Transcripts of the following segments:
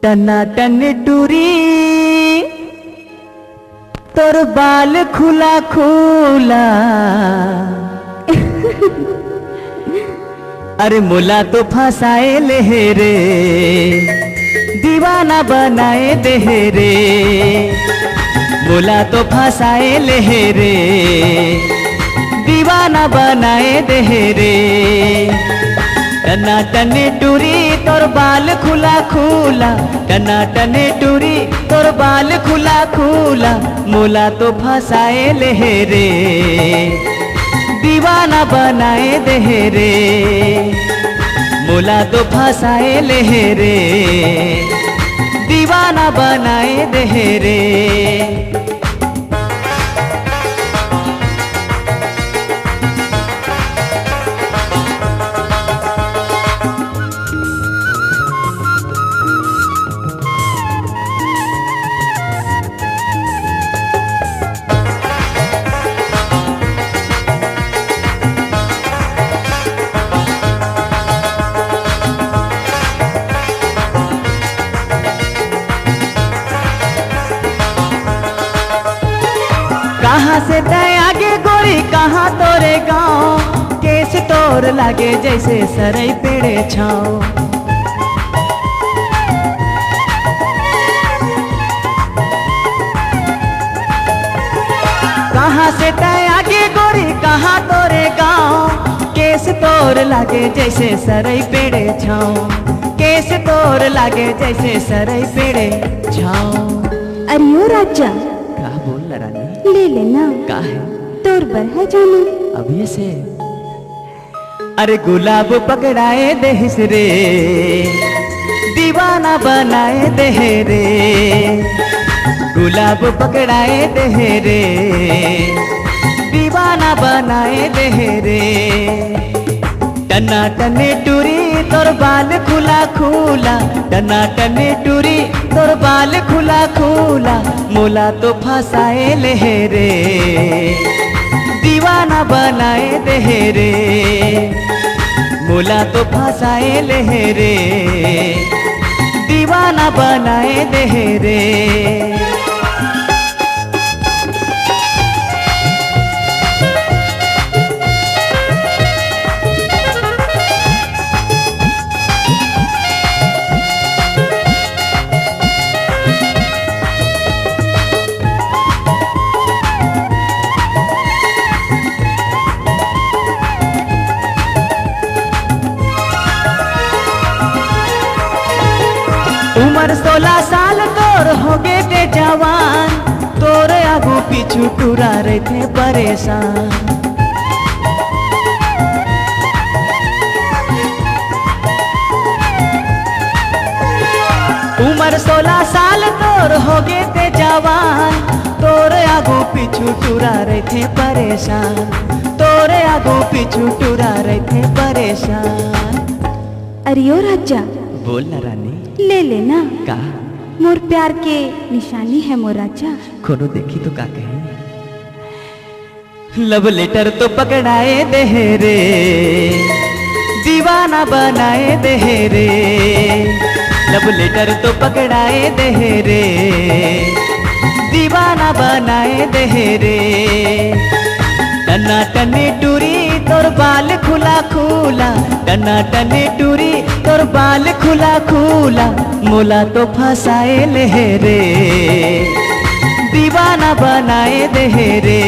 टना टन टूरी तोर बाल खुला खुला अरे मोला तो फंसाए ले रे दीवाना बनाए दे रे मोला तो फंसाए ले रे दीवाना बनाए दे रे टना टने टूरी तोर बाल खुला खुला टना टने टूरी तोर बाल खुला खुला मोला तो फंसाए ले रे दीवाना बनाए दे रे मोला तो फंसाए ले रे दीवाना बनाए दे रे। कहाँ से तय आगे गोरी कहाँ तोरे गाँव केस तोर लागे जैसे सरई पेड़े छाओ कहाँ से तय आगे गोरी कहाँ तोरे गाँव केस तोर लागे जैसे सरई पेड़े छाओ केस तोर लागे जैसे सरई पेड़े छाओ। अरे ओ राजा का बोल रानी ले लेना का है तोर बर है जाना अभी से अरे गुलाब पकड़ाए देहिस रे दीवाना बनाए दे रे गुलाब पकड़ाए दे रे दीवाना बनाए दे रे टना टने टूरी तोर बाल खुला खुला टना टने टूरी तोर बाल खुला खुला मोला तो फंसाए ले रे दीवाना बनाए दे रे मोला तो फंसाए ले रे दीवाना बनाए दे रे। उम्र 16 साल तोर हो गए ते जवान तोर आगू पीछू टूरा रहे थे परेशान उम्र 16 साल तोर हो गए ते जवान तोर आगू पीछू टूरा रहे थे परेशान तोर आगू पीछू टूरा रहे थे परेशान। अरे ओ राजा बोल ना रानी ले लेना का मोर प्यार के निशानी है मोर राजा कोनो देखी तो का कहे लव लेटर तो पकड़ाए दे रे दीवाना बनाए दे रे लव लेटर तो पकड़ाए दे रे दीवाना बनाए दे रे टना टने टूरी तोर बाल खुला खुला टना टने टूरी तोर बाल खुला खुला मोला तो फंसाए ले रे दीवाना बनाए दे रे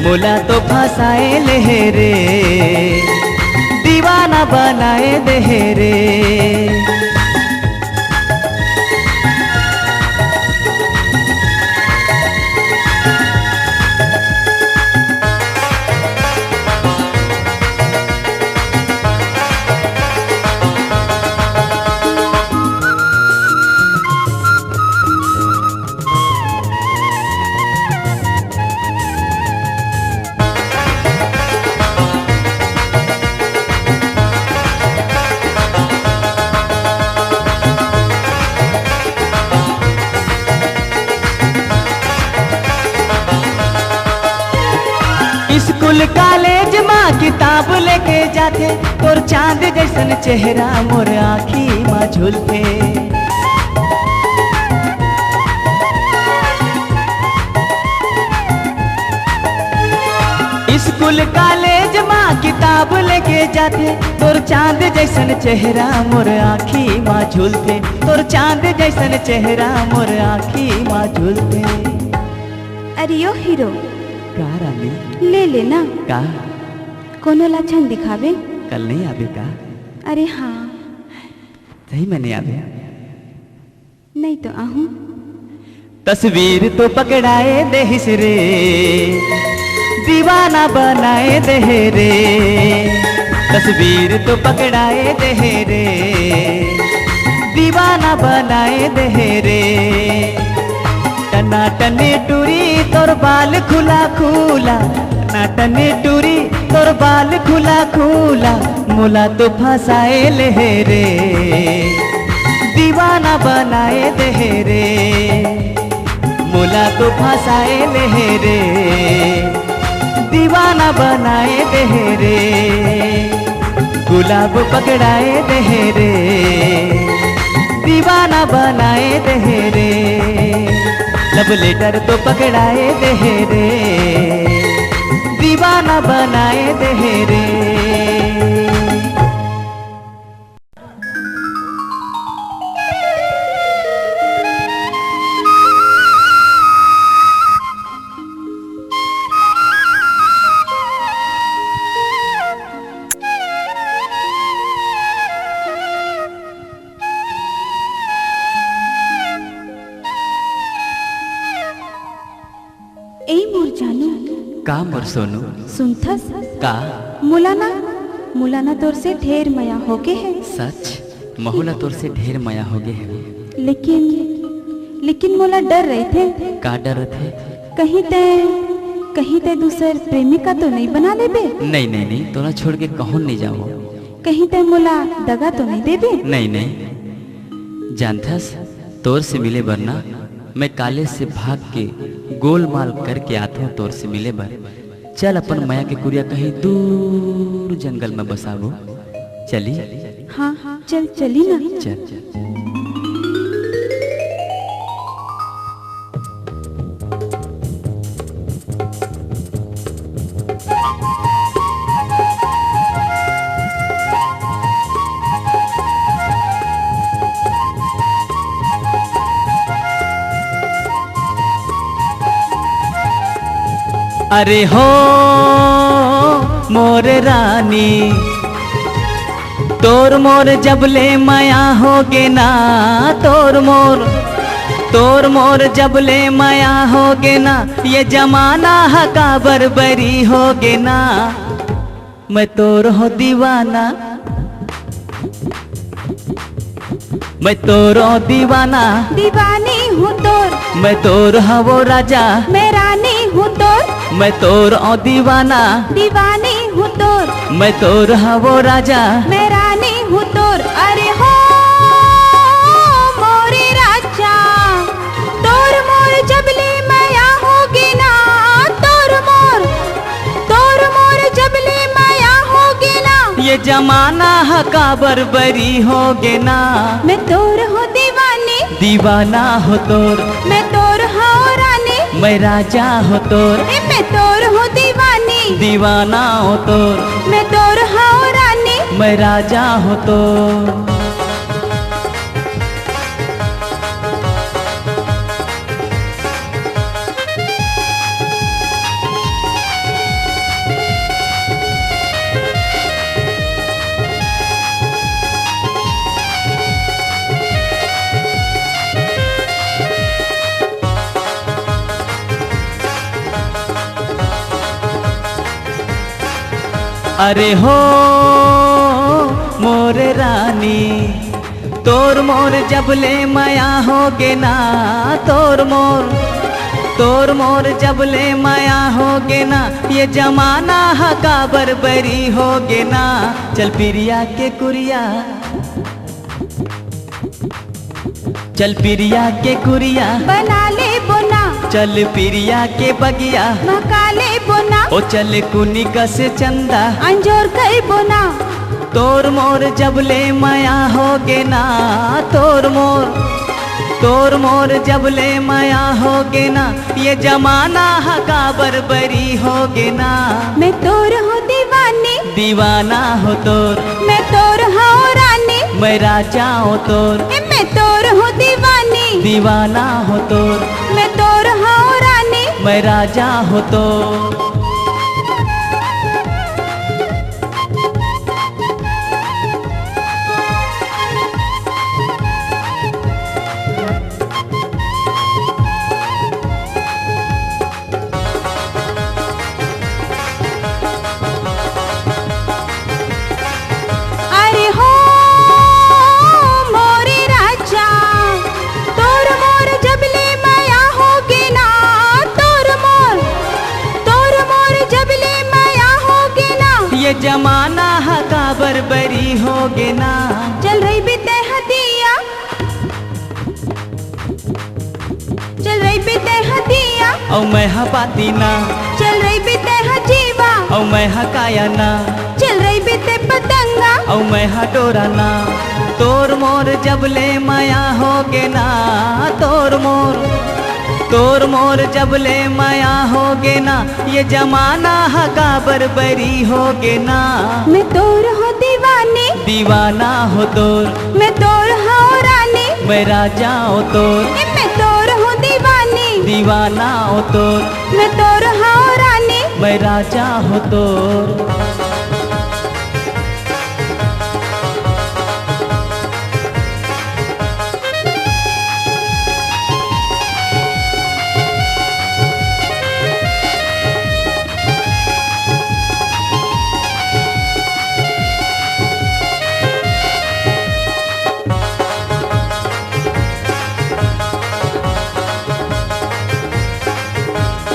मोला तो फंसाए ले रे दीवाना बनाए दे रे। स्कूल कॉलेज माँ किताब लेके जाते तोर चांद जैसन चेहरा मोर आँखी माँ झूलते स्कूल कॉलेज माँ किताब लेके जाते, तोर चांद जैसन चेहरा मोर आँखी माँ झूलते, तोर चांद जैसन चेहरा मोर आँखी माँ झूलते। अरे ओ हीरो का रानी? ले लेना। का कोनो लक्षण दिखावे? कल नहीं आवे का? अरे हाँ। सही में नहीं आवे? नहीं तो आहूं। तस्वीर तो पकड़ाए देहिस रे, दीवाना बनाए दे रे। तस्वीर तो पकड़ाए दे रे, दीवाना बनाए दे रे। टना टने टूरी तोर बाल खुला खुला, टना टने टूरी तोर बाल खुला खुला, मोला तो फंसाए ले रे, दीवाना बनाए दे रे। मोला तो फंसाए ले रे, दीवाना बनाए दे रे। गुलाब पकड़ाए दे रे, दीवाना बनाए दे रे। लव लेटर तो पकड़ाए दे रे, दीवाना बनाए दे रे। ए मोर जानू का मोर सोनू? सुनथस का मुलाना तोर से ढेर मया होके है। सच महुला तोर से ढेर माया हो गए है। लेकिन मोला डर रहे थे। का डर थे? कहीं ते दूसर प्रेमिका तो नहीं बना लेबे? नहीं नहीं नहीं, तोरा छोड़ के कहूँ नहीं जाओ। कहीं ते मोला दगा तो नहीं देबे? नहीं नहीं, जानथस तोर से मिले वरना मैं काले से भाग के गोलमाल करके आता हूँ तोर से मिले बर। चल अपन माया के कुरिया कहीं दूर जंगल में बसाबो। चली? हाँ चल चली ना। चल चल। अरे हो मोर रानी, तोर मोर जबले माया होगे ना, तोर मोर जबले माया होगे ना, ये जमाना हका बरबरी होगे ना। मैं तोर हो दीवाना, मैं तोरो दीवाना, दीवानी हूँ तोर। मैं तोर हवो राजा, मैं रानी हूँ तोर। मैं तोर ओ दीवाना, दीवानी हूँ तोर। मैं तोर हवो राजा, मैं रानी हूँ तोर। अरे हो मोरे राजा, तोर मोर जबले माया होगे ना, तोर मोर जबले माया होगे ना, ये जमाना हका बरबरी होगे ना। मैं तोर हो दीवानी, दीवाना हो तोर, मैं तोर हो रानी, मैं राजा हो तोर। मैं तोर हो दीवानी, दीवाना हो तोर, मैं तोर हो रानी, मैं राजा हो तोर। अरे हो मोर रानी, तोर मोर जबले माया होगे ना, तोर मोर जबले माया होगे ना, ये जमाना हका बरबरी होगे ना। चल पिरिया के कुरिया, चल पिरिया के कुरिया बना ले बोना, चल पिरिया के बगिया मका ले बोना, ओ चल कुनी कस चंदा अंजोर कई बोना। तोर मोर जबले माया होगे ना, तोर तोर मोर जबले माया होगे ना, ये जमाना हका बरबरी होगे ना। मैं तोर हूँ दीवानी, दीवाना हो तोर, मैं तोर हूँ रानी, मैं राजा हो तोर। मैं तोर हूँ दीवानी, दीवाना हो तोर, मैं तोर हूँ रानी, मैं राजा हो तोर। अरे हो मोरे राजा, तोर मोर जबले माया होगे ना, तोर मोर जबले माया होगे ना। ये जमाना हका बरबरी होगे ना। चल रही बीते हदिया, चल रही बीते हदिया, औ मैं हपाती ना, चल रही बीते हजीवा, औ मैं हकाया ना, चल रही बीते पतंगा। औ मैं हडोरा ना। तोर मोर जबले माया होगे ना, तोर मोर जबले माया होगे ना। ये जमाना हका बरबरी होगे ना। मैं तोर हूँ दीवानी, दीवाना हो तोर, मैं तोर हूँ रानी, मैं राजा हो तोर। मैं तोर हूँ दीवानी, दीवाना हो तोर, मैं तोर हूँ रानी। मैं राजा हो तोर।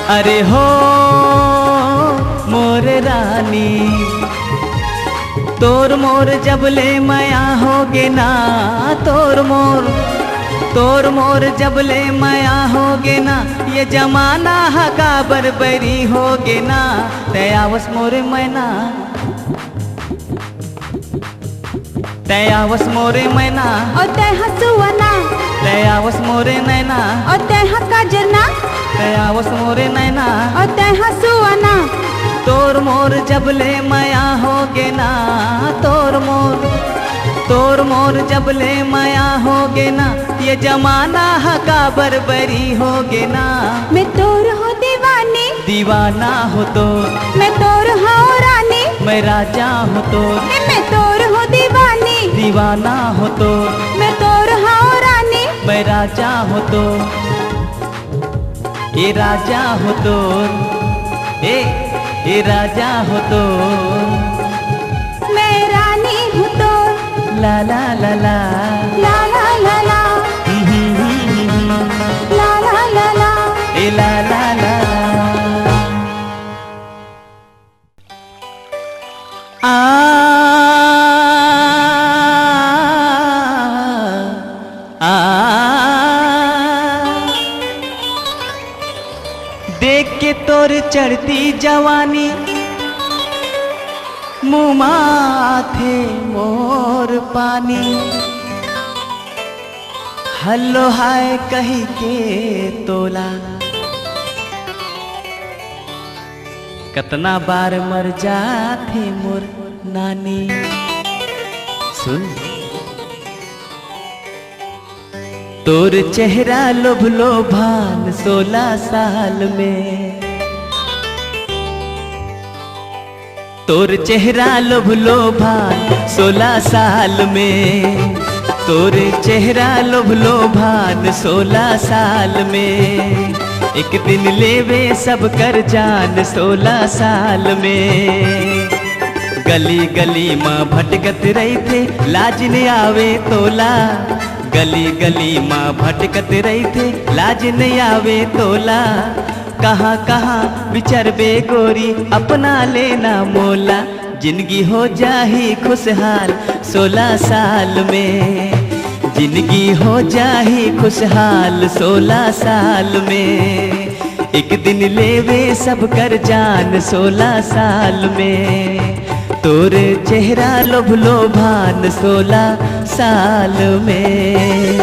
अरे हो मोर रानी, तोर मोर जबले माया होगे ना, तोर मोर जबले माया होगे ना। ये जमाना हका बरबरी होगे ना। तयावस मोरे मैना, तयावस मोरे मैना, और तय हसुआना, तयावस मोरे नैना, और तय काजना, तयावस मोरे नैना, और तय हसुआना। तोर मोर जबले माया होगे ना, तोर मोर जबले माया होगे ना। ये जमाना हका बरबरी होगे ना। मैं तोर हूँ दीवानी, दीवाना हो तोर, मैं तोर हूँ रानी, मैं राजा हो तोर। मैं तोर हूँ दीवानी, दीवाना हो तोर, मैं तोर हूँ रानी। मैं राजा हो तोर, ये राजा हो तोर, ए राजा हो तोर। मैं रानी हूँ तोर, ला ला ला ला, ला ला ला ला, ला ला ला ला, ए ला ला ला ला। देख के तोर चढ़ती जवानी, मुँह माथे मोर पानी। हल्लो हाय कही के तोला, कतना बार मर जाथे मोर नानी। सुन तोर चेहरा लोभलो भान 16 साल में, तोर चेहरा लोभलो भान 16 साल में, तोर चेहरा लोभलो भान 16 साल में। एक दिन लेवे सब कर जान 16 साल में। गली गली माँ भटकत रही थे लाज न आवे तोला, गली गली माँ भटकत रही थे लाज न आवे तोला। कहाँ कहाँ विचरबे गोरी अपना लेना मोला, जिंदगी हो जाही खुशहाल 16 साल में, जिंदगी हो जाही खुशहाल 16 साल में। एक दिन लेवे सब कर जान 16 साल में, तोरे चेहरा लोभलो भान 16 साल में।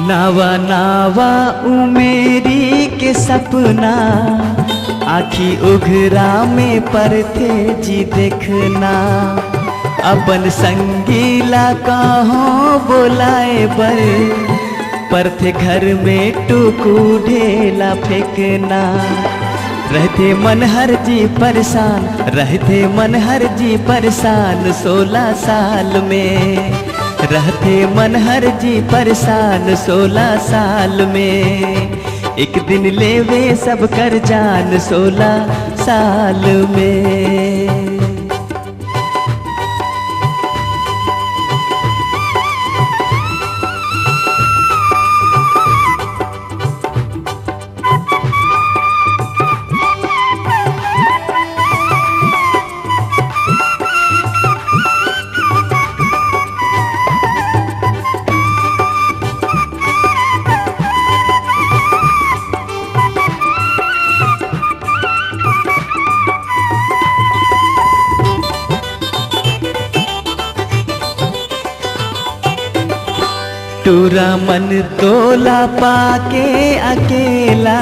नावा नावा उमेरी के सपना आखी उघरा में पर थे जी देखना। अपन संगीला कहाँ बोलाए पर थे घर में टुकू ढेला फेंकना। रहते मन हर जी परेशान, रहते मन हर जी परेशान 16 साल में। रहते मन हर जी परेशान 16 साल में। एक दिन लेवे सब कर जान 16 साल में। टूरा मन तोला पाके अकेला,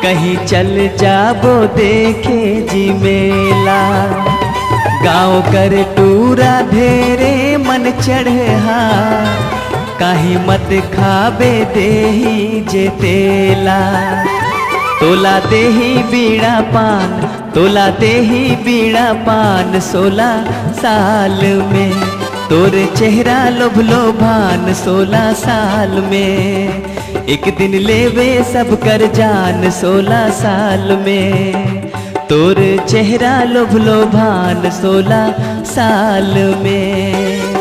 कहीं चल जाबो देखे जी मेला। गाँव कर टूरा धेरे मन चढ़हा, काहे मत खाबे देही जे तेला। तोला देही बीड़ा पान, तोला देही बीड़ा पान 16 साल में। तोर चेहरा लोभलो भान 16 साल में। एक दिन लेवे सब कर जान 16 साल में। तोर चेहरा लोभलो भान 16 साल में।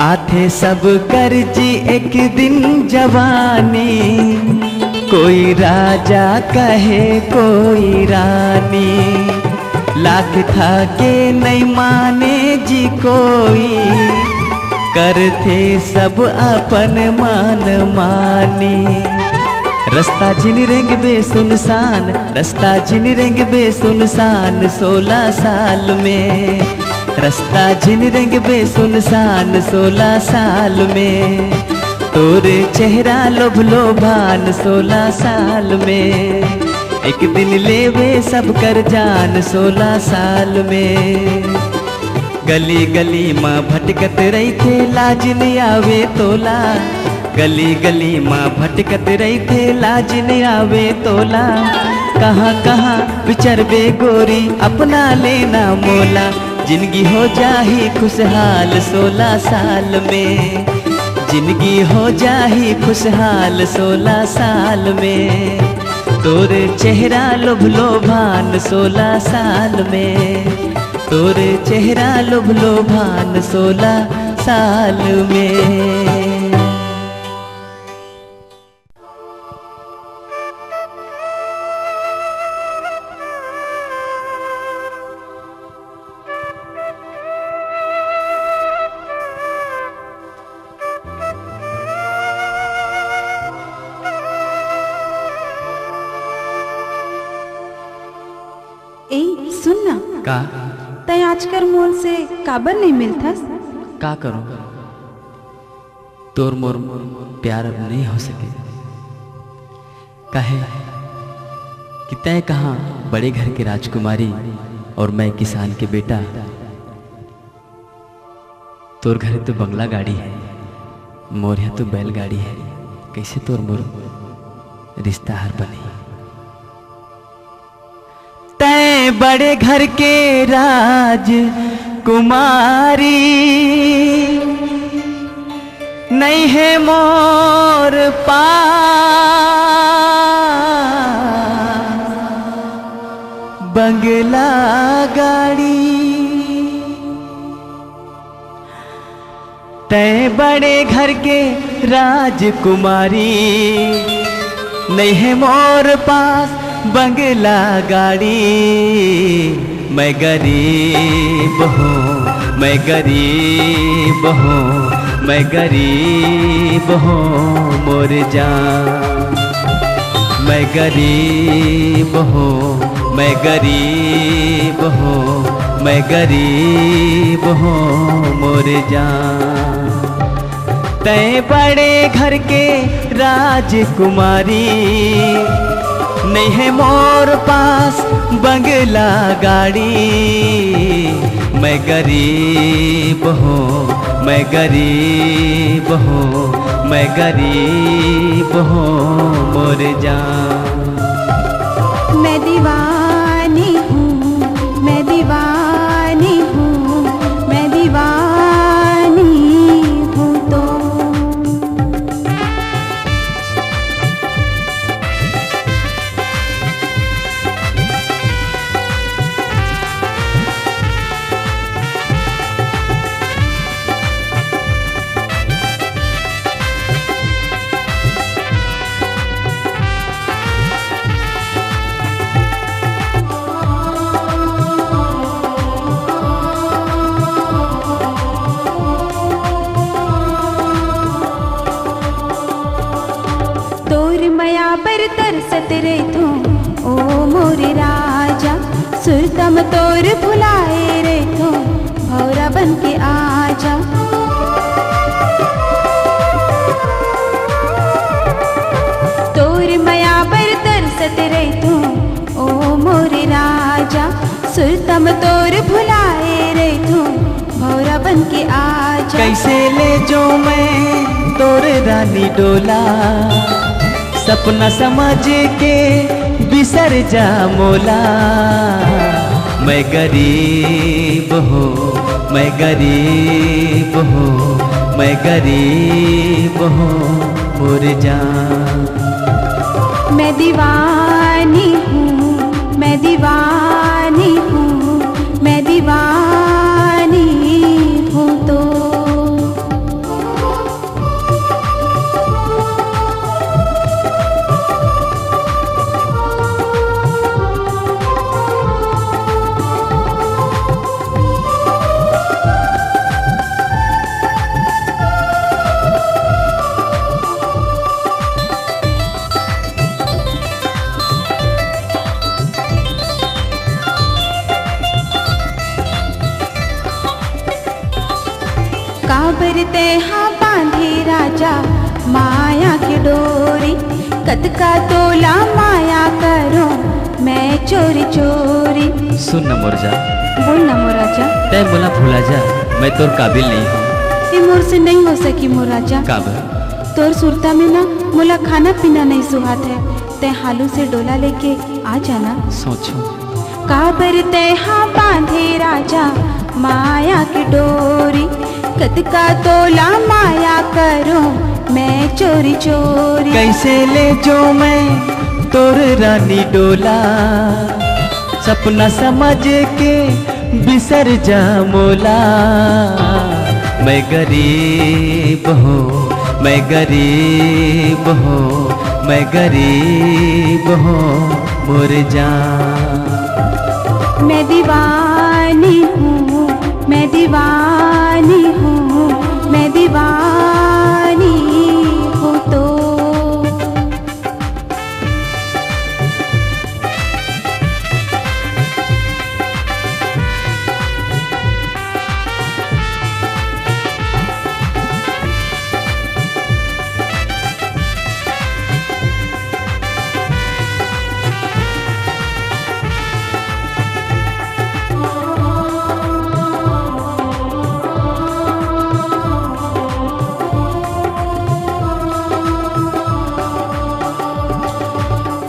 आथे सब कर जी एक दिन जवानी, कोई राजा कहे कोई रानी। लाख था के नहीं माने जी कोई, करते सब अपन मान मानी। रास्ता जिन रेंग बे सुनसान, रास्ता जिन रेंग बे सुनसान 16 साल में। रास्ता जिन रेंग बे सुनसान 16 साल में। तोरे चेहरा लोभलो भान 16 साल में। एक दिन लेवे सब कर जान 16 साल में। गली गली माँ भटकत रही थे लाज नहीं आवे तोला। गली गली माँ भटकत रही थे लाज नहीं आवे तोला। कहाँ कहाँ विचरबे गोरी अपना लेना मोला। जिंदगी हो जाही खुशहाल 16 साल में। जिंदगी हो जाही खुशहाल 16 साल में। तोरे चेहरा लोभलो भान 16 साल में। तोरे चेहरा लोभलो भान 16 साल में। ए सुन ना, का तय आजकर मोल से काबर नहीं मिलथस? का करूं, तोर मोर प्यार अब नहीं हो सके। काहे कि तय कहाँ बड़े घर की राजकुमारी और मैं किसान के बेटा। तोर घर तो बंगला गाड़ी है, मोर यहाँ तो बैलगाड़ी है। कैसे तोर मोर रिश्ता हर बनी। तय बड़े घर के राज कुमारी, नहीं है मोर पास बंगला गाड़ी। तय बड़े घर के राजकुमारी, नहीं है मोर पास बंगला गाड़ी। मैं गरीब हूँ मैं गरीब हूँ, मैं गरीब हूँ मोर जान। मैं गरीब हूँ, मैं गरीब हूँ, मैं गरीब हूँ मोर जान। तै बड़े घर के राजकुमारी, नहीं है मोर पास बंगला गाड़ी। मैं गरीब हूँ, मैं गरीब हूँ, मैं गरीब हूँ मोर जान। मैं दीवानी हूँ, मैं दीवानी हूँ, मैं दीवानी हूँ तो। मया पर तरसत रहथो ओ मोरे राजा। सुरतम तोर भुलाए रहथो भौरा बन के आजा। तोर मया पर तरसत रहथो ओ मोरे राजा। सुरतम तोर भुलाए रहथो भौरा बन के आजा। कैसे ले जो मैं तोर रानी डोला, सपना समझ के बिसर जा मोला। मैं गरीब हूँ, मैं गरीब हूँ, मैं गरीब हूँ मोर जान। मैं दीवानी हूँ, मैं दीवानी हूँ, मैं दीवानी हूँ तो। काबरते हाँ बांधे राजा माया की डोरी। कद का तोला माया करो मैं चोरी चोरी। सुन न मोर जा, बोल ना मोर राजा। तै बोला भूला जा, मैं तोर काबिल नहीं हूँ। ये मोर से नहीं हो सकी मोर राजा। काबर? तोर सुरता में ना मोला खाना पीना नहीं सुहात है। तै हालू से डोला लेके आ जाना। सोचो काबरते हाँ बांधे राजा माया की डोरी। कद का तोला माया करो मैं चोरी चोरी। कैसे ले जो मैं तोर रानी डोला, सपना समझ के बिसर जा मोला। मैं गरीब हूँ, मैं गरीब हूँ, मैं गरीब हूँ मोर जान। मैं दीवानी हूँ, मैं दीवानी हूँ, मैं दीवानी हूँ तो।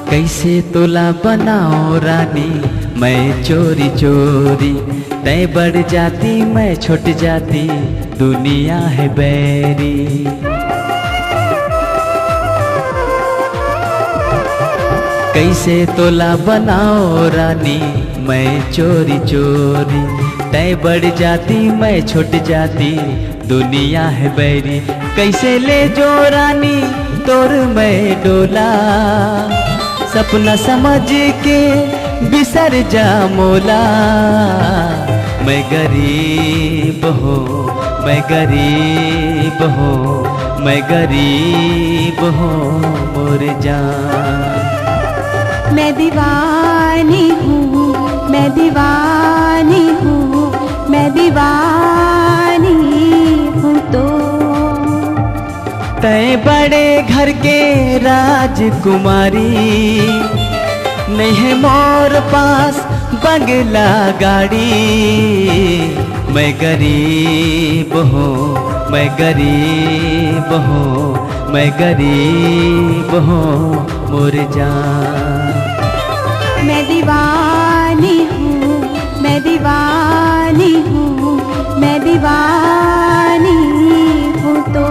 कैसे तोला बनाओ रानी मैं चोरी चोरी। तय बढ़ जाती मैं छुट जाती, दुनिया है बैरी। कैसे तोला बनाओ रानी मैं चोरी चोरी। तय बढ़ जाती मैं छुट जाती, दुनिया है बैरी। कैसे ले जो रानी तोर मैं डोला, सपना समझ के बिसर जा मोला। मैं गरीब हो, मैं गरीब हो, मैं गरीब हो मोर जान। मैं दीवानी हूँ, मैं दीवानी हूँ, मैं दीवानी हूँ तो। तय बड़े घर के राजकुमारी, नहीं है मोर पास बंगला गाड़ी। मैं गरीब हूँ, मैं गरीब हूँ, मैं गरीब हूँ मोर जान। मैं दीवानी हूँ, मैं दीवानी हूँ, मैं दीवानी हूँ तो।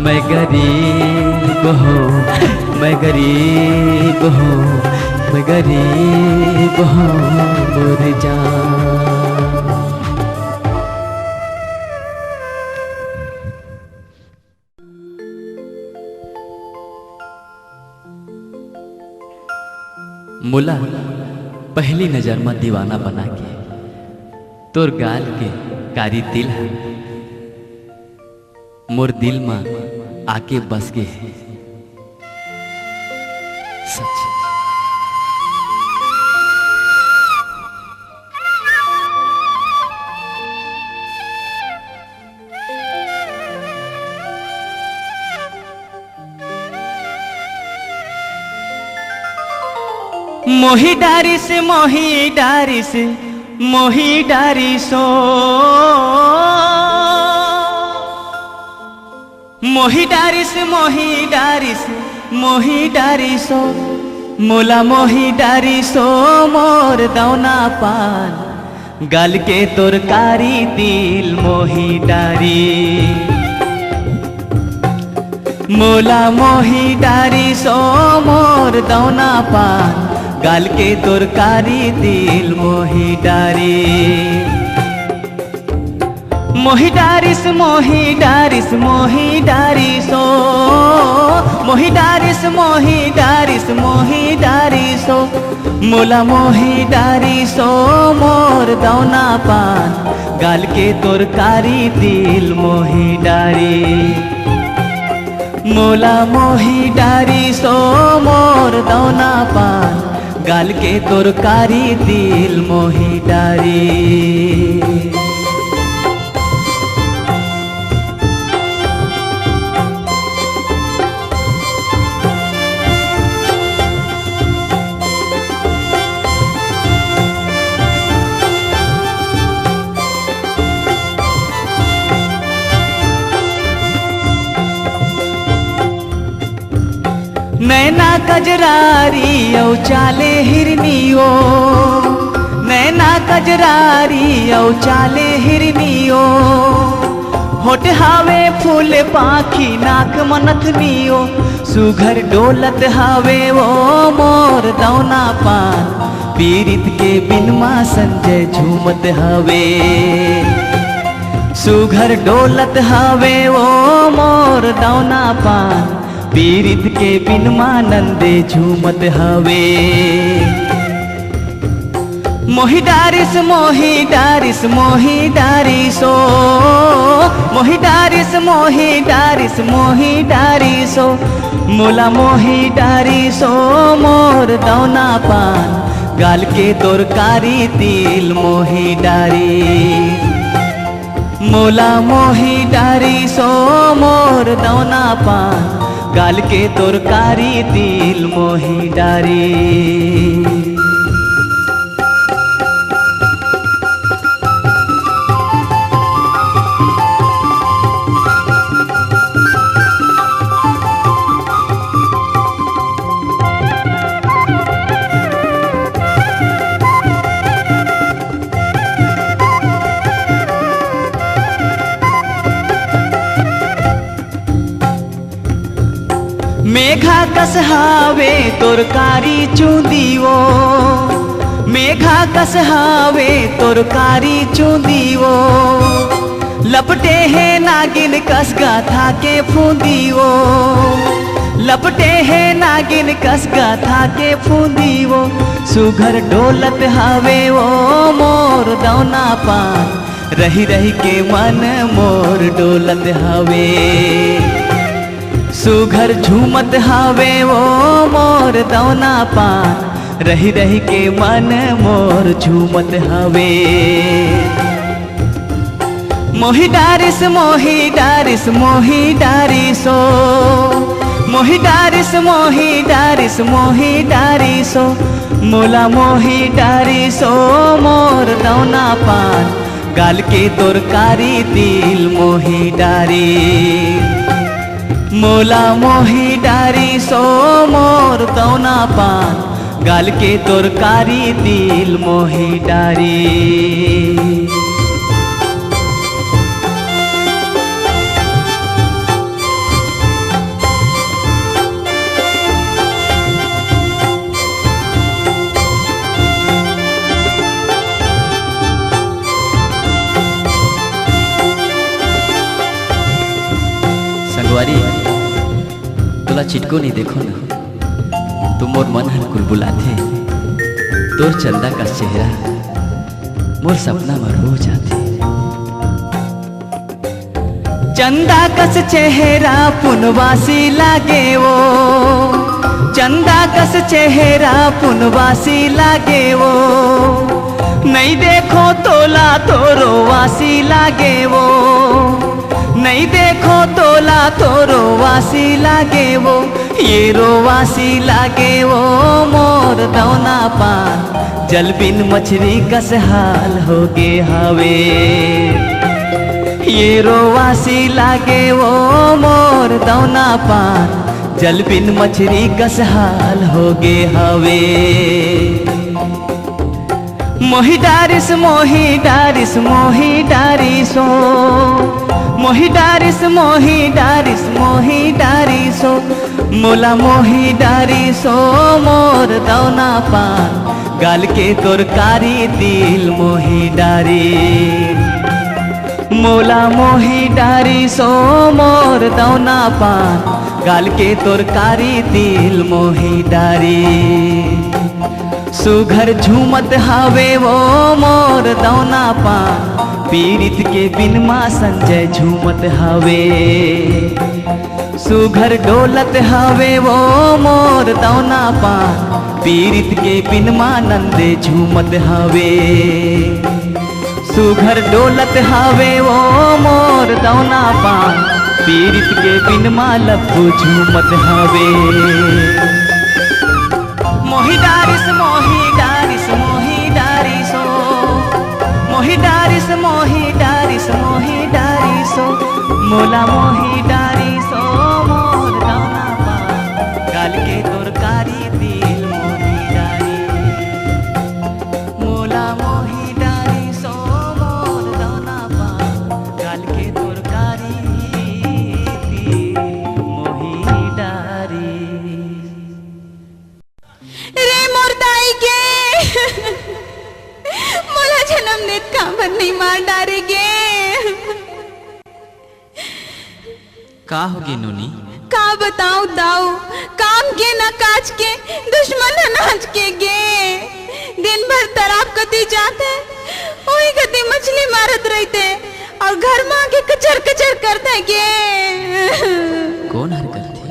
मैं गरीब हूँ, मैं गरीब हूँ, मैं गरीब हूँ मोर जान। मुला पहली नजर में दीवाना बना के तोर गाल के कारी दिल है मोर दिल में आके बस गे है। सच मोही डारी से, मोही डारी से, मोही डारी सो, मोही डारी से, मोही डारी से, मोही डारी सो, मोला मोही डारी सो मोर दौना पान, गाल के तोर कारी दिल मोही डारी। मोला मोही डारी सो मोर दौना पान, गाल के तोर कारी दिल मोही डारी। मोही डारिस, मोही डारिस, मोही डारिसो, मोही डारिस, मोही डारिस, मोही डारिसो, मोला मोही डारिसो मोर दौना पान, गाल के तोर कारी दिल मोही डारी। मोला मोही डारिसो मोर दौना पान, गाल के तोर कारी दिल मोही डारी। नैना कजरारी औ चाले हिरनियो, नैना कजरारी औ चाले हिरनियो, होठ हावे फूल पाखी नाक मनथनियो, सुघर डोलत हावे वो मोर दौना पान, पीरित के बिनमा संजय झूमत हावे। सुघर डोलत हावे वो मोर दौना पान, पीरित के बिनमा नंदे झूमत हवे। मोही डारिस, मोही डारिस, मोही डारिसो, मोही डारिस, मोही डारिस, मोही डारिसो, मोला मोही डारिसो मोर दौना पान, गाल के तोर कारी तिल मोही डारी। मोला मोही डारिसो मोर दौना पान, गाल के तोर कारी दिल मोही डारी। मेघा कस हावे तोर कारी चूंदियो, मेघा कस हावे तोर कारी चूंदियो, लपटे है नागिन कस गाथा के फूंदियो, लपटे है नागिन कस गाथा के फूंदी वो, सुघर डोलत हावे वो मोर दौना पान, रही रही के मन मोर डोलत हावे। सुघर झूमत हावे वो मोर दौना पान, रही रही के मन मोर झूमत हावे। मोही डारिस मोही डारिस मोही डारिसो, मोही डारिस मोही डारिस मोही डारिसो, मोला मोही डारिसो मोर दौना पान, गाल के तोर कारी तिल मोही डारी। मोला मोही डारिसो मोर दौना पान, गाल के तोर कारी तिल मोही डारी। संगवारी तोला चिटको नहीं देखो ना, तुम मोर मन हर कुलबुलाथे, तोर चंदा का चेहरा मोर सपना में रोज आथे। चंदा कस चेहरा पुनवासी लागे वो, चंदा कस चेहरा पुनवासी लागे वो, नहीं देखो तोला तोरो वासी लागे वो, नहीं देखो तोला तोरो वासी लागे वो, ये रोवासी लागे वो मोर दौना पान, जल बिन मछली कस हाल हो गे हावे। ये रोवासी लागे वो मोर दौना पान, जल बिन मछली कस हाल हो गे हावे। मोही डारिस मोही डारिस मोही डारिसो, मोही डारिस मोही डारिस मोही डारिसो, मोला मोही डारिसो मोर दौना पान, गाल के तोर कारी तिल मोही डारी। मोला मोही डारिसो मोर दौना पान, गाल के तोर कारी तिल मोही डारी। सुघर झूमत हावे वो मोर दौना पान, पीड़ित के बिन माँ संजय झूमत हावे। सुघर डोलत हावे वो मोर दौना पान, पीड़ित के बिन माँ नंदे झूमत हावे। सुघर डोलत हावे वो मोर दौना पान, पीड़ित के बिन माँ लब्बू झूमत हावे। मोही डारिस मोही डारिस मोही डारिसो, मोही डारिस मोही डारिस मोही डारिसो, मोला मोही डारिसो मोर दौना पान, गाल के तोर कारी तिल मोही डारी। मोला मोही डारिसो मोर दौना पान, गाल के तोर कारी तिल मोही डारी। रे मोर दाई गे मोला जन्म नेत काबर नहीं मार डारे गे। का होगी नूनी? का बताऊं दाऊ, काम के न काज के दुश्मन है नाच के गे। दिन भर तालाब कती जाते, वही कती मछली मारत रहते, और घर में आके कचर कचर करते गे। कौन हर करती?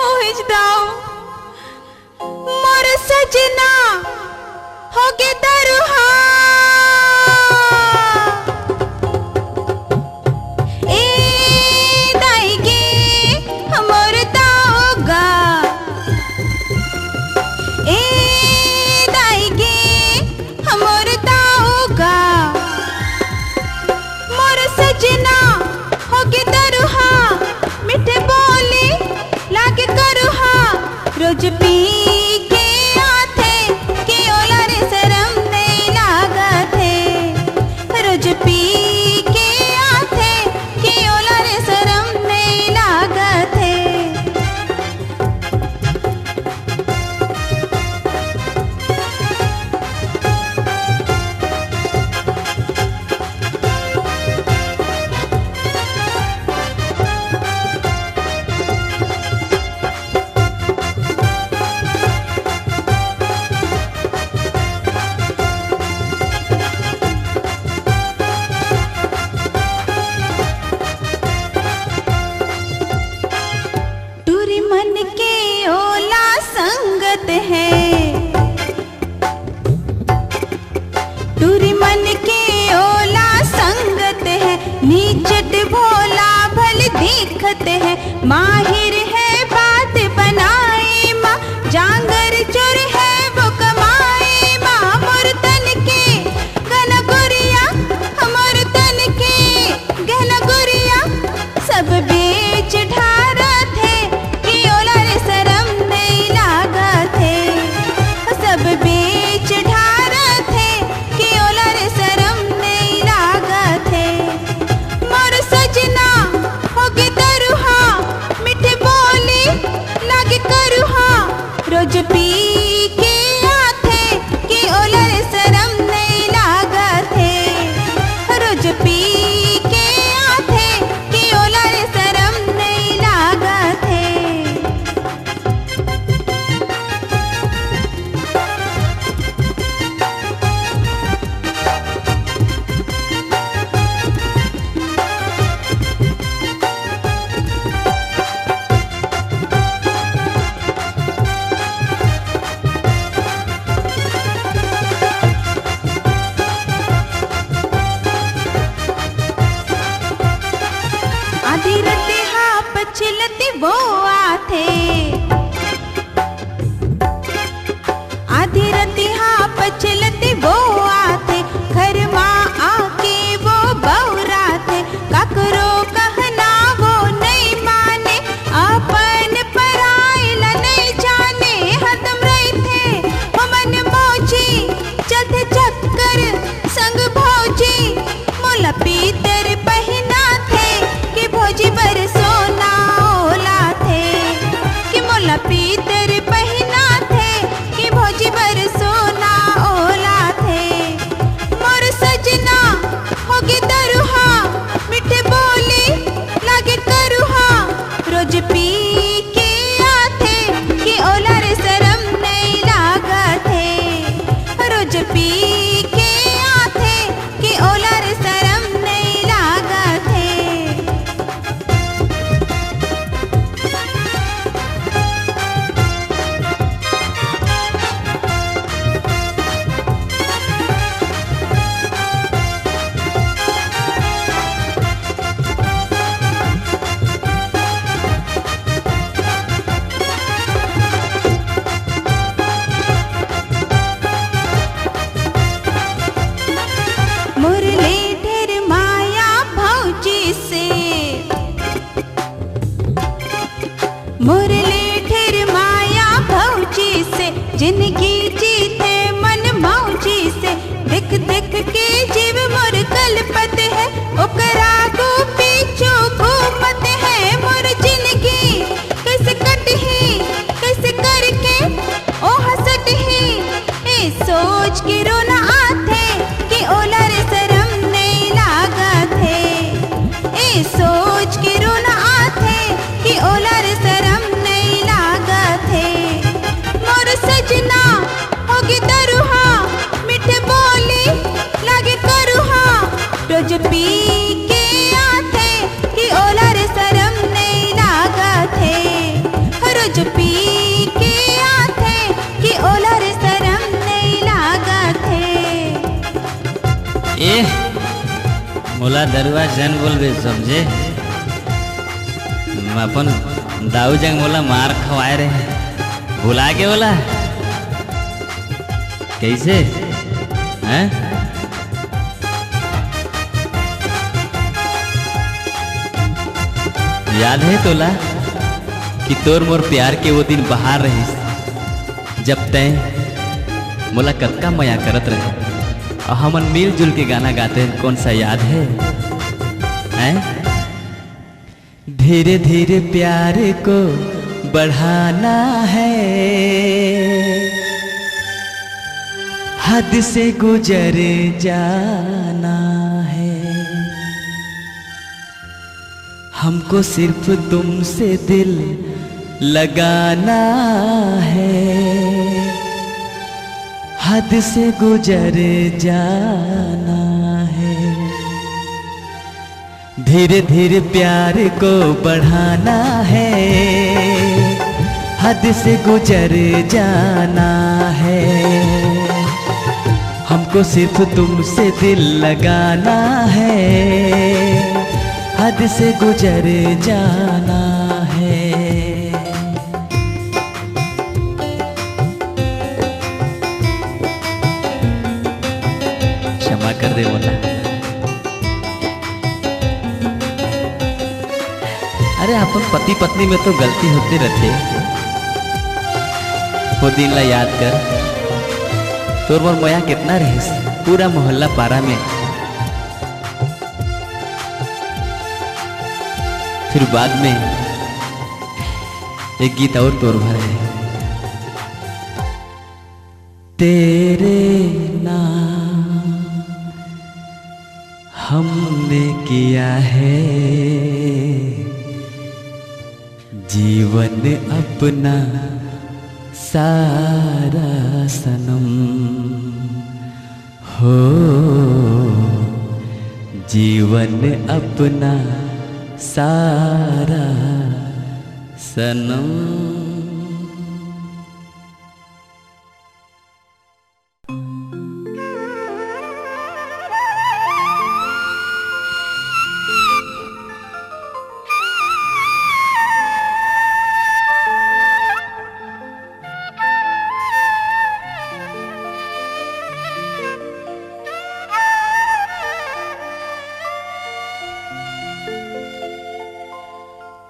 ओहिज दाऊ मोर सजना हो गे दरुहा, ए दाई गे हमर दाऊगा, ए दाई गे हमर दाऊगा। मोर सजना हो गे दरुहा, मिठे बोली लागे करुहा, रोज पी के आथे के ओला रे शरम नहीं लागत है। रोज पी के आथे के ओला रे शरम नहीं लागत है। मन के ओला संगत है, टूरी मन के ओला संगत है, नीचट भोला भल दिखत है, माहिर है बात बनाए माँ, जांगर चोर है वो कमाए माँ, मोर तन के गहना गुड़िया, मोर तन के गहना गुड़िया सब बेच ढारा थे, कि ओला रे शरम नहीं लागा थे, सब बेच ढारा थे, कि ओला रे शरम नहीं लागा थे। मोर सजना होगे दरुहा, मीठे बोली लागे करुहा, रोज पी के आथे, कि ओला रे शरम नहीं लागा थे, रोज पी के आथे, कि ओला रे शरम नहीं लागा थे। आधी रते हाँ पछलती वो आथे, आधी रते हाँ पछलती वो आथे, घर माँ आके वो बौरा थे, ककरो कहना वो नहीं माने, अपन पराइला नहीं जाने, हदम रही थे वो मन मोची, चलते चक्कर संग भौजी, मोला पीतर पहिना थे, कि भौजी बर सोना ओला थे, कि मोला पीतर पहिना थे, कि भौजी बर सोना ओला थे। मोर सजना होगे दरुहा, मीठे बोली लागे करुहा, रोज पी के आथे, कि ओला रे शरम नहीं लागा थे, रोज पी के आथे, कि ओला रे शरम नहीं लागा थे। मुरली ढेर माया भौजी से, मुरली ढेर माया भौजी से, जिंदगी जीते मन मौजी से, देख देख के जीव मोर कलपत है, ओकरा को पीछू घूमत है, मोर जिंदगी कैसे कटही कैसे करके ओ हंसटही, ए सोच के रोना आथे, कि ओला रे शरम नहीं लागा थे, ए सोच के रोना आथे, कि ओला रे शरम नहीं लागा थे। मोर सजना होगे दरुहा, मीठे बोली लागे करुहा, रोज पी के आथे, कि ओला रे शरम नहीं लागा थे, रोज पी के आथे, कि ओला रे शरम नहीं लागा थे। ए मोला दरुआ जन बोलबे समझे, अपन दाऊ जंग मोला मार खवाए रहे, भुला के बोला कैसे हैं? याद है तोला कि तोर मोर प्यार के वो दिन बाहर रही, जब तय मोला कत्का मया करत रहे, और हमन मिलजुल के गाना गाते हैं, कौन सा याद है? हैं? धीरे धीरे प्यार को बढ़ाना है, हद से गुजर जाना है, हमको सिर्फ तुमसे दिल लगाना है, हद से गुजर जाना है। धीरे धीरे प्यार को बढ़ाना है, हद से गुजर जाना है, हमको सिर्फ तुमसे दिल लगाना है, हद से गुजर जाना है। क्षमा कर दे बोला। अरे अपन पति पत्नी में तो गलती होते रहते, वो दिन ला याद कर। तोर मोर मोया कितना रहिस पूरा मोहल्ला पारा में। फिर बाद में एक गीत और तोर भर है। तेरे नाम हमने किया है जीवन अपना सारा सनम हो, जीवन अपना सारा सनम।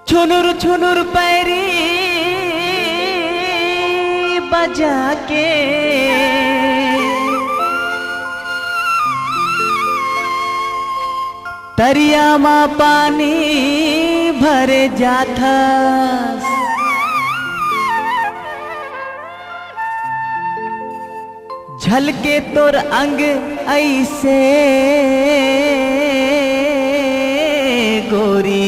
छुनुर छुनुर पैरी बजा के तरिया माँ पानी भरे जाथा, झलके तोर अंग ऐसे गोरी,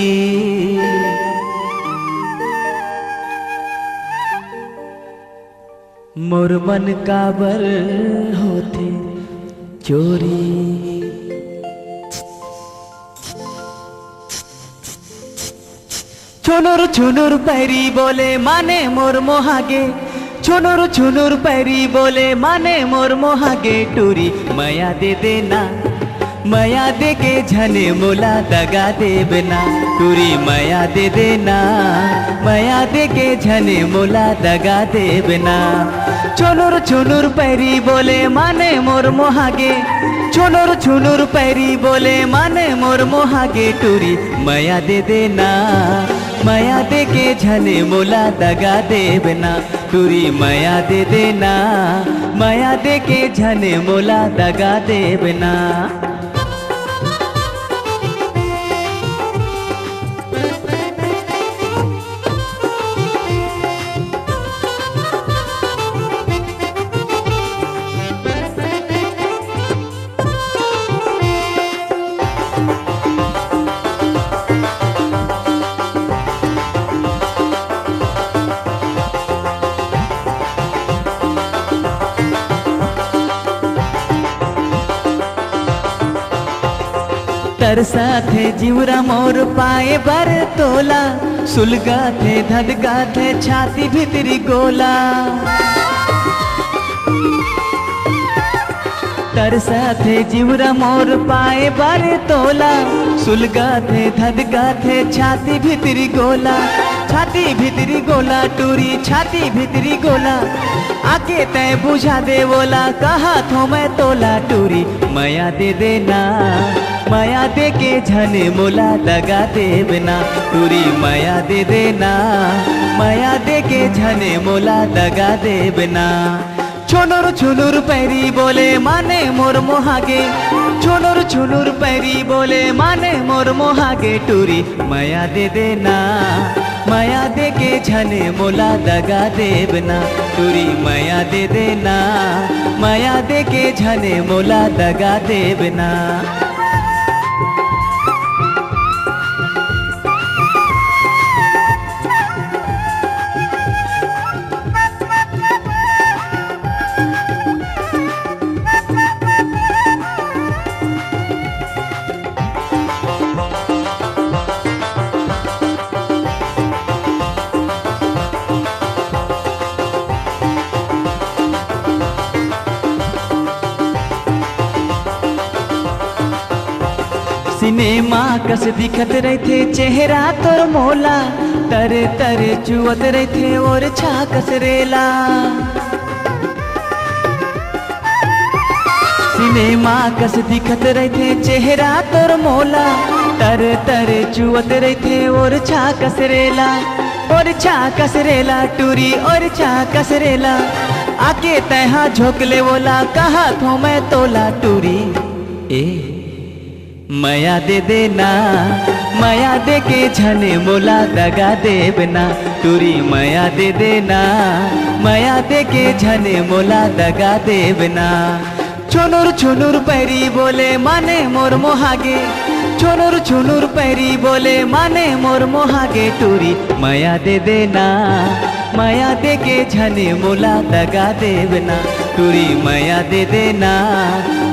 मोर मन काबर होते चोरी। छुनुर छुनुर पैरी बोले माने मोर मोहागे, छुनुर छुनुर पैरी बोले माने मोर मोहागे। टूरी माया दे देना, माया दे के झने मोला दगा देबना, टूरी माया दे देना, माया दे के झने मोला दगा देबना। छुनुर छुनुर पैरी बोले माने मोर मोहागे, छुनुर छुनुर पैरी बोले माने मोर मोहागे। टूरी माया दे देना, माया दे के झने मोला दगा देबना, टूरी माया दे देना, माया दे के झने मोला दगा देबना। तरसा थे जीवरा मोर पाए बर तोला, सुलगा थे धदगा थे छाती भीतरी गोला। तरसा थे जीवरा मोर पाए बर तोला, सुलगा थे धदगा थे छाती भीतरी गोला। छाती भीतरी गोला टूरी छाती भीतरी गोला, आके तय बुझा दे बोला कहा थो मैं तोला। टूरी माया दे देना, माया दे के झने मोला दगा देबना, टूरी माया दे देना, माया दे के झने मोला दगा देबना। छुनुर छुनुर पैरी बोले माने मोर मोहागे, छुनुर छुनुर पैरी बोले माने मोर मोहागे। टूरी माया दे देना, माया दे के झने मोला दगा देबना, टूरी माया दे देना, माया दे के झने मोला दगा देबना। सिनेमा कस दिखत रहते चेहरा तोर मोला, तरे तरे चुअत रहते और छा कसरेला। सिनेमा कस दिखत रहते चेहरा तोर मोला, तरे तरे चुअत रहते और छा कसरेला। और छा कसरेला टूरी और छा कसरेला, आके तहा झोंकले बोला कहा थो मैं तोला टूरी। ए माया दे देना, माया दे के झने मोला दगा देबना टूरी। माया दे देना, माया दे के झने मोला दगा देबना। छुनुर छुनुर पैरी बोले माने मोर मोहागे, छुनुर छुनुर पैरी बोले माने मोर मोहागे टूरी। माया दे देना, माया दे के झने मोला दगा देबना टूरी। माया दे देना,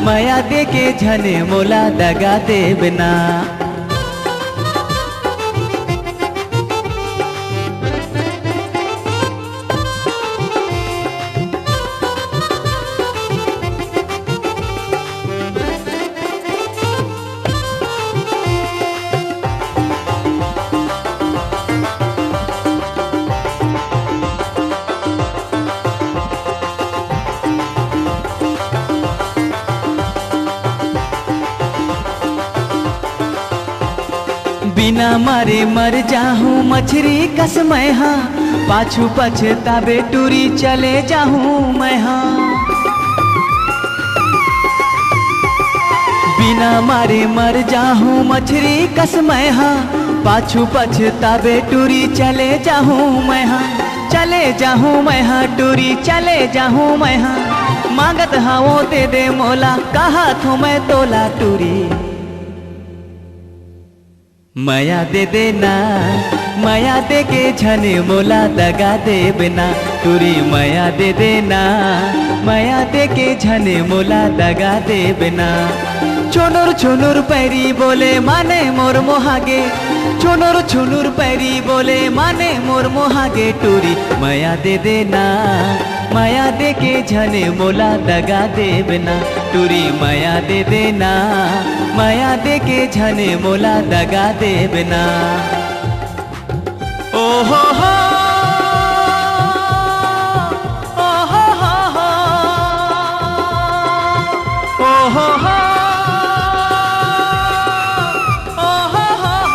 माया दे के झने मोला दगा देबना। बिना मारे मर जाहूँ मछरी कस मैं हाँ, पाछू पछतावे टूरी चले जाहूँ मैं हाँ। बिना मारे मर जाहूँ मछरी कस मैं हाँ, पाछू पछतावे टूरी चले जाहूँ मैं हाँ। चले जाहूँ मैं हाँ टूरी चले जाहूँ मैं हाँ, मांगत हाँ वो दे दे मोला कहा थो मैं तोला टूरी। माया दे देना, माया दे के झने मोला दगा देबना टूरी। माया दे देना, माया दे के झने मोला दगा देबना। छुनुर छुनुर पैरी बोले माने मोर मोहागे, छुनुर छुनुर पैरी बोले माने मोर मोहागे टूरी। माया दे देना, माया दे के झने मोला दगा देबना टूरी। माया दे देना, माया दे के झने मोला दगा देबना। ओ हो हो ओ हो हो ओ हो हो ओ हो हो।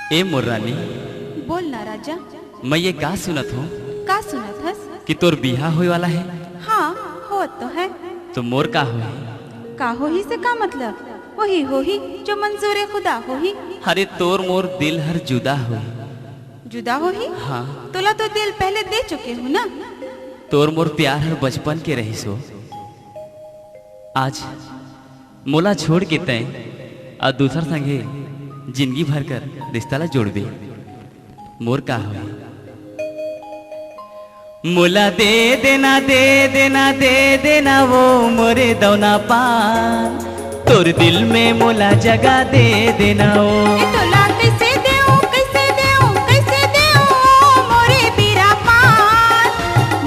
ए मोर रानी, बोल ना राजा। मैं ये का सुनत हूँ का सुनत हस? कि तोर बिहा होए वाला है। हाँ हो तो है। तो मोर का हो? का हो ही से का मतलब? वही हो ही जो मंजूर खुदा हो ही। अरे तोर मोर दिल हर जुदा हो। जुदा हो ही? हाँ। तोला तो दिल पहले दे चुके हो ना। तोर मोर प्यार हर बचपन के रही सो, आज मोला छोड़ के तय और दूसर संगे जिंदगी भर कर रिश्ता ला जोड़बे। मोर का हो? मोला दे देना दे देना दे देना वो मोरे दौना पान, तोर दिल में मोला जगह दे देना वो। तोला कैसे देऊं कैसे देऊं कैसे देऊं मोरे बीरा पान,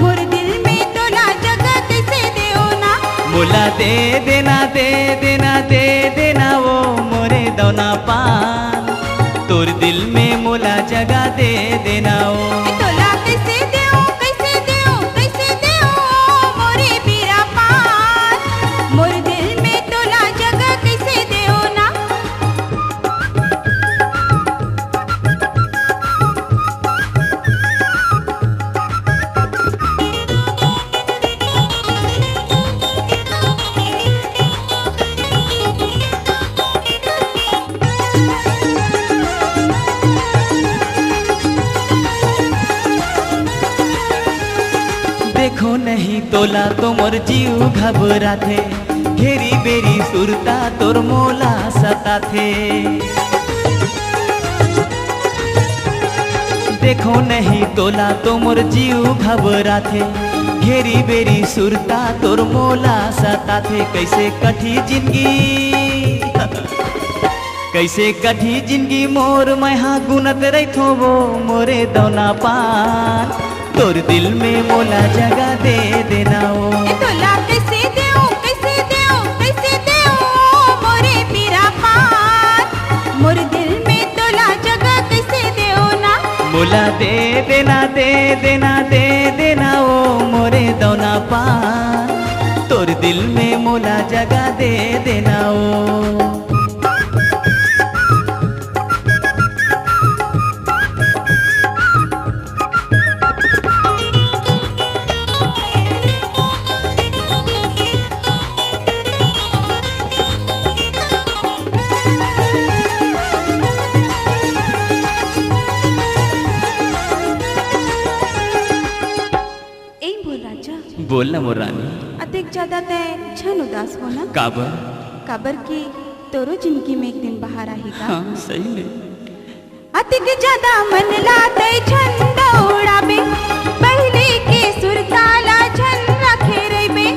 मोर दिल में तोला जगह कैसे देऊं ना। मोला दे देना दे देना दे देना वो मोरे दौना पान, तोर दिल में मोला जगह दे देना वो। तोला कैसे देऊं कैसे देऊं कैसे देऊं मोरे बीरा पान, मोर दिल में तोला जगह कैसे देऊं ना। देखो नहीं तोला तो मोर जीव घबरा थे, घेरी बेरी सुरता तोर मोला सता थे। देखो नहीं तोला तो मोर जीव घबरा थे, घेरी बेरी सुरता तोर मोला सता थे। कैसे कठी जिंदगी कैसे कठी जिंदगी मोर मैहा गुनत रही वो मोरे दौना पान, तोर दिल में मोला जगह दे देना ओ। तोला कैसे देऊं कैसे देऊं कैसे देऊं मोरे पीरा पान, मोर दिल में तोला जगह कैसे देऊं ना। मोला दे देना दे देना दे देना ओ मोरे दौना पान, तोर दिल में मोला जगह दे देना ओ। बोलना मोर रानी, अधिक ज्यादा तय छन उदास होना काबर काबर की तोरो जिंदगी में एक दिन बाहर आएगा। हाँ सही में अधिक ज्यादा मन लाते छन दौड़ाबे, पहले के सुरताला छन रखे रहिबे।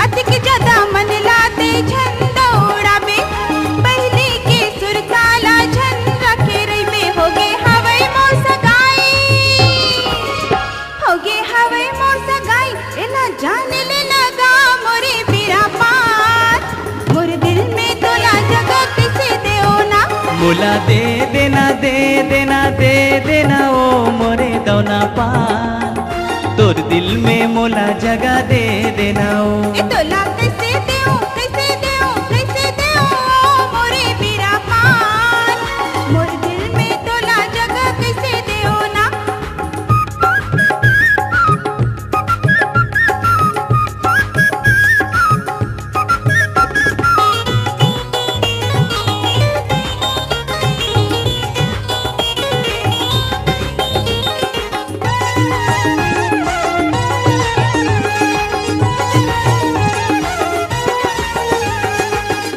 अधिक ज्यादा मन लाते छन दौड़ाबे, पहले के सुरताला छन रखे रहिबे। होगे हवई मोर सगाई, होगे हवई मोर सगाई, एला जाने ले लगा मोरे पीरा पान, मोर दिल में तोला जगह कैसे देओ ना। मोला दे देना दे देना दे देना ओ मोरे दौना पान, तोर दिल में मोला जगह दे देना ओ। ए तोला कैसे देओ कैसे देओ कैसे देओ मोरे पीरा पान, मोर दिल में तोला जगह कैसे देओ ना।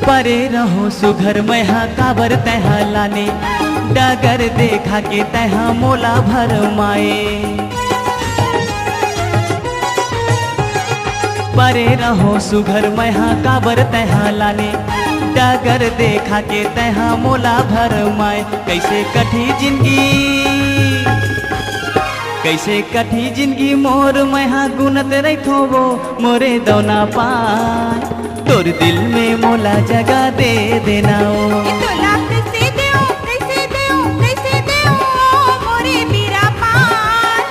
परे रहो सुघर मैहा काबर तैहा लाने, डगर देखा के तैहा मोला भर माए। परे रहो सुघर मैहा काबर तैहा लाने, डगर देखा के तैहा मोला भर माए। कैसे कठी जिंदगी कैसे कठी जिंदगी मोर मैहा गुनत रही थो वो मोरे दौना पान, तोर दिल में मोला जगह दे देना ओ। ए तोला कैसे देओ कैसे देओ कैसे देओ मोरे पीरा पान,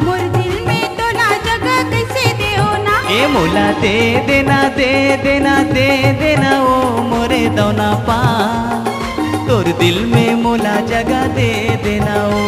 मोर दिल में तोला जगह कैसे देओ ना। ए मोला दे देना दे देना दे देना ओ मोरे दौना पान, तोर दिल में मोला जगह दे देना ओ।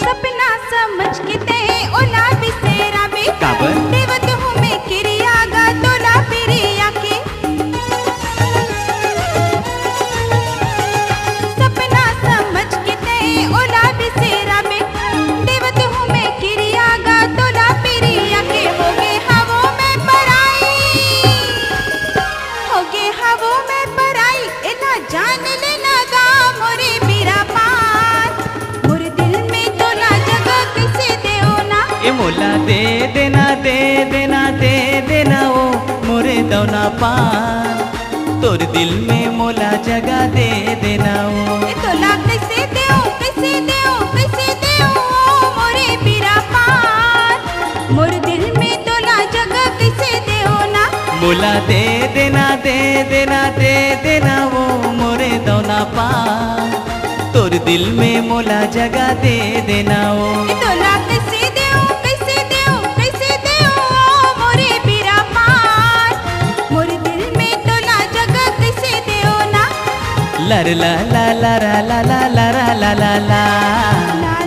सपना समझ के ते ओला बिसेरा बे, काबर देवत हूँ मैं किरिया गा तोला पिरिया के। सपना समझ के ते ओला बिसेरा बे, देवत हूँ मैं किरिया गा तोला पिरिया के। होगे हवो में पराई, होगे हवो में पराई, एला जान लेना गा मोरे पीरा पान, मोर दिल में तोला जगह कैसे देओ ना। ए मोला दे देना दे देना दे देना ओ मोरे दौना पान, तोर दिल में मोला जगह दे देना ओ। ए तोला कैसे देओ कैसे देओ कैसे देओ मोरे पीरा पान, मोर दिल में तोला जगह कैसे देओ ना। मोला दे देना दे देना दे देना वो मोरे दौना पान, तोर दिल में मोला जगह दे देना ओ। ए तोला कैसे देओ कैसे देओ कैसे देओ मोरे पीरा पान, मोर दिल में लर ला ला ला ला ला ला ला ला ला ला।